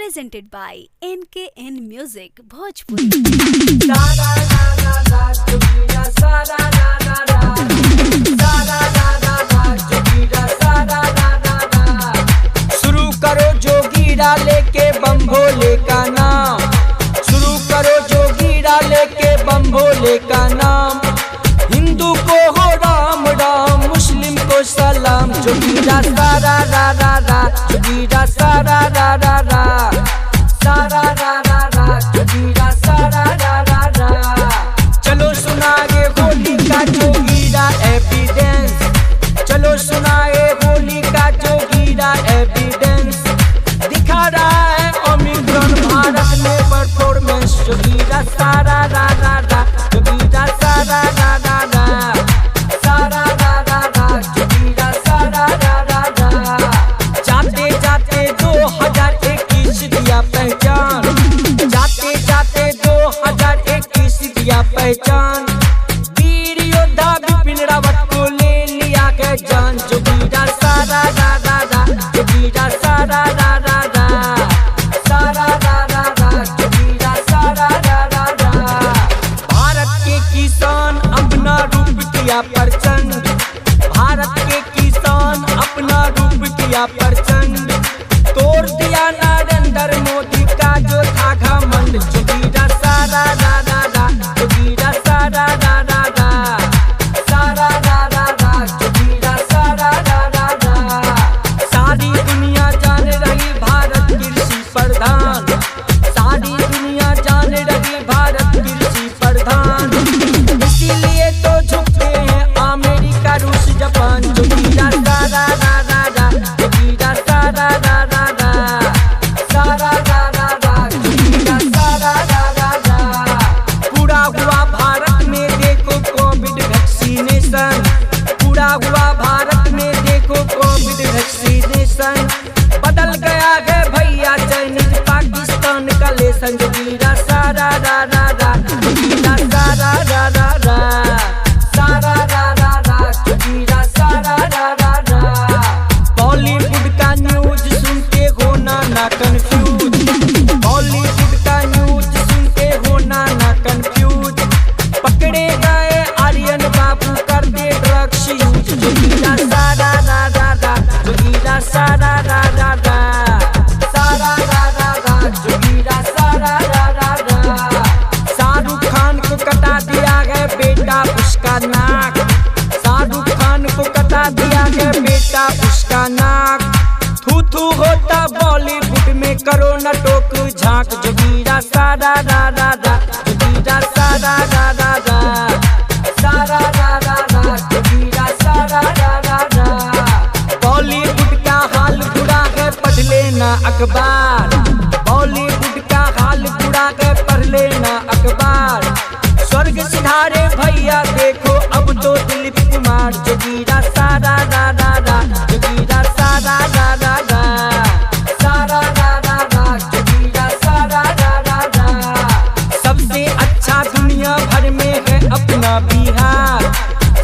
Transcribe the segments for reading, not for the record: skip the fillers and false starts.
presented by NKN Music Bhojpuri। शुरू करो जोगीरा लेके बम भोले का नाम, शुरू करो जोगीरा लेके बम भोले का नाम। हिंदू को हो राम राम, मुस्लिम को सलाम। जोगीरा सारा रा रा रा, जोगीरा सारा रा रा रा, सारा रा रा रा, जोगीरा सारा रा रा रा। चलो सुनाए होली का जोगीरा एविडेंस, चलो सुनाए होली का जोगीरा एविडेंस। दिखा रहा है ओमिक्रॉन भारत में परफॉर्मेंस। जोगीरा सारा रा रा रा, जोगीरा सारा रा रा रा, सारा रा रा रा, जोगीरा सारा रा रा रा। जाते जाते 2021 दिया पहचान, जाते जाते 2021 दिया पहचान। वीर योद्धा विपिन रावत को ले लिया के जान। जोगीरा सारा रा रा रा, जोगीरा सारा रा रा रा, सारा रा रा रा, जोगीरा सारा रा रा रा। भारत के किसान अपना रूप किया प्रचंड, भारत के किसान अपना रूप किया प्रचंड। तोड़ दिया नरेंद्र मोदी का जो था घमंड। जोगीरा सारा रा रा रा, जोगीरा सारा रा रा रा, सारा रा रा रा, जोगीरा सारा रा रा रा। सारी दुनिया जान रही भारत कृषि प्रधान, सारी दुनिया जान रही भारत कृषि प्रधान। इसीलिए तो झुकते हैं अमेरिका रूस जापान। जोगीरा सारा रा रा रा, जोगीरा सारा रा रा रा, सारा रा रा रा, जोगीरा सारा रा रा रा। पूरा हुआ भारत में देखो कोविड वैक्सीनेशन, पूरा हुआ भारत में देखो कोविड वैक्सीनेशन। बदल गया है भैया चाइनीज पाकिस्तान का लेसन। जोगीरा सारा रा रा रा, जोगीरा सारा रा रा रा, सारा रा रा रा, जोगीरा सारा रा रा रा। बॉलीवुड का न्यूज सुनते हो ना कंफ्यूज, बॉलीवुड का न्यूज सुनते हो ना कंफ्यूज। पकड़े गए आर्यन बाबू करते ड्रग्स यूज। जोगीरा सारा रा रा रा, जोगीरा सारा रा रा रा, सारा रा रा रा, जोगीरा सारा रा रा रा। शाहरुख खान को कटा दिया है बेटा उसका नाक, शाहरुख खान को कटा दिया है बेटा उसका नाक। थू थू होता बॉलीवुड में करो न टोक झांक। जोगीरा सारा रा रा रा, जोगीरा सारा रा रा रा, सारा रा रा रा, जोगीरा सारा रा रा रा। बॉलीवुड का हाल बुरा है पढ़ लेना अखबार, बॉलीवुड का हाल बुरा है पढ़ लेना अखबार। स्वर्ग सिधारे भैया देखो अब तो दिलीप कुमार। जोगीरा सारा रा रा रा, जोगीरा सारा रा रा रा, सारा रा रा रा, जोगीरा सारा रा रा रा। सबसे अच्छा दुनिया भर में है अपना बिहार,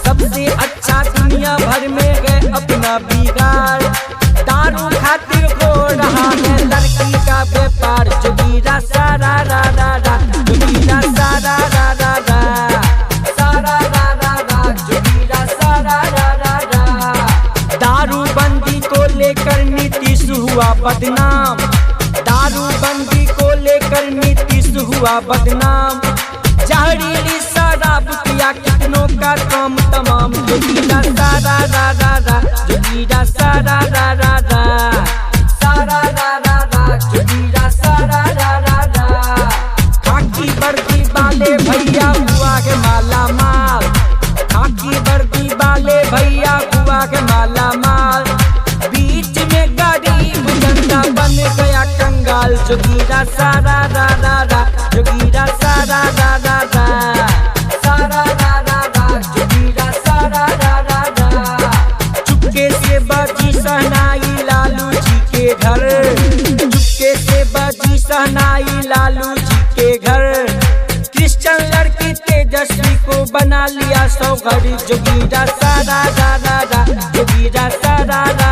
सबसे अच्छा दुनिया भर में है अपना बिहार। दारू खातिर हो रहा है लड़की का व्यापार। जोगीरा सारा रा रा रा, जोगीरा सारा रा रा रा, सारा रा रा रा, जोगीरा सारा रा रा रा। दारू बंदी को लेकर नीतीश हुआ बदनाम, दारू बंदी को लेकर नीतीश हुआ बदनाम। जहरीली शराब किया कितनों का काम तमाम। जोगीरा सारा रा रा रा, जोगीरा सारा रा रा रा, सारा रा रा रा, जोगीरा सारा रा रा रा। खाकी वर्दी वाले भैया हुआ के माला माल, खाकी वर्दी वाले भैया हुआ के माला माल। बीच में गरीब जनता बन गया कंगाल। जोगीरा सारा रा रा रा, जोगीरा सारा रा रा रा, सारा रा रा रा, जोगीरा सारा रा रा रा। चुपके से बजी शहनाई लालू जी के घर, चुपके से बजी शहनाई लालू जी के घर। क्रिश्चियन लड़की तेजस्वी को बना लिया सौगरी। जोगीरा सारा रा रा रा, जोगीरा सारा रा